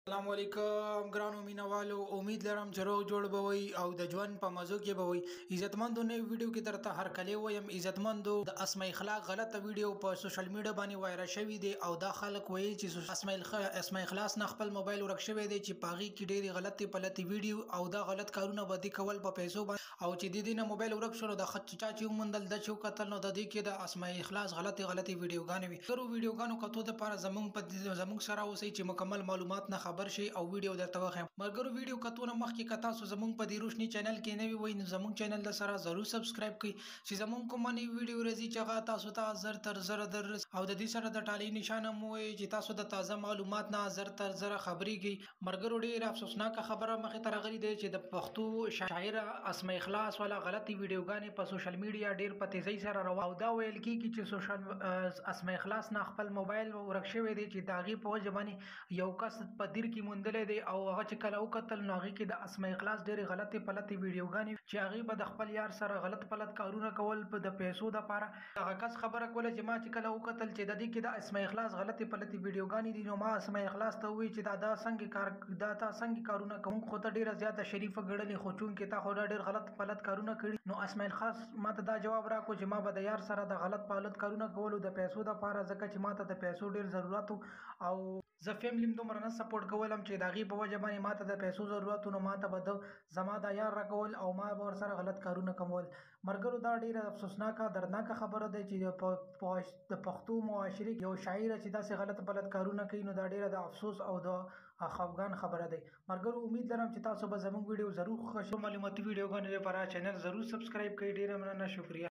السلام علیکم ګرانو مینوالو، امید لرم چې روغ جوړ به وي او د ژوند په مزو کې به وي. عزتمندو نوې ویډیو کې درته هر کله وایم عزتمندو د اسماء اخلاق غلطه ویډیو په سوشل میډیا باندې وایرل شوې دي او دا خلک وایي چې اسماء اخلاص نه خپل موبایل ورک شوی دی چې پاغي کې ډېری غلطي پلتي ویډیو او دا غلط کارونه بدی کول په پیسو باندې او چې د دې نه موبایل ورک شو د خچ چا چې ومندل د چو قتل نو د دې کې د اسماء اخلاص غلطي ویډیوګانې وي. ګرو ویډیوګانو کتو د لپاره زمونږ سره اوسئ چې مکمل معلومات نه خبر شي او ویډیو درته وخم. مرګرو ویډیو کتونه مخکې کتا سو زمونږ په دی روشنی چینل کې نوی وای نو زمونږ چینل د سره ضرور سبسکرایب کړئ چې زمونږ کومه نوی ویډیو راځي چې هغه تاسو ته زر تر زر در او د دې سره د ټالی نشانه مو چې تاسو د تازه معلومات نه زر تر زر خبريږي. مرګرو ډیر افسوسناک خبره مخه ته راغلي دی چې د پښتو شاعر اسماء اخلاص والا غلطي ویډیوګانې په سوشل میډیا ډیر په تیزی سره روا او دا ویل کیږي چې سوشل اسماء اخلاص نه خپل موبایل ورک شوی دی چې داغي په ځبانی یو کس په دیر کې مونډلې دی او هغه چې کله وکتل نو هغه کې د اسماء اخلاص ډېر غلطي پلتي ویډیوګانې چې هغه به د خپل یار سره غلط پلت کارونه کول په د پیسو د لپاره هغه کس خبره کوله چې ما چې کله وکتل چې د دې کې د اسماء اخلاص غلطي پلتي ویډیوګانې دي نو ما اسماء اخلاص ته وی چې دا څنګه کارونه کوم خو ته ډېر زیاته شریفه ګړلې خو چون کې تا خو ډېر غلط پلت کارونه کړي نو اسماء اخلاص ماته دا جواب راکو چې ما به د یار سره د غلط پلت کارونه کول د پیسو د لپاره ځکه چې ماته د پیسو ډېر ضرورت او زه فیملی دومره نه سپورټ کولم چې داغي په وجه باندې ماته د پیسو ضرورت نو ماته به د زما د یار راکول او ما به ور سره غلط کارونه کومول. مرګرو دا ډیره افسوسناک درناک خبره ده چې د پښتو معاشري یو شاعر چې داسې غلط غلط کارونه کوي نو دا ډیره د افسوس او د خفګان خبره ده. مرګرو امید لرم چې تاسو به زموږ ویډیو ضرور خوښ معلوماتي ویډیوګانې لپاره چینل ضرور سبسکرایب کړئ. ډیره مننه، شکریہ.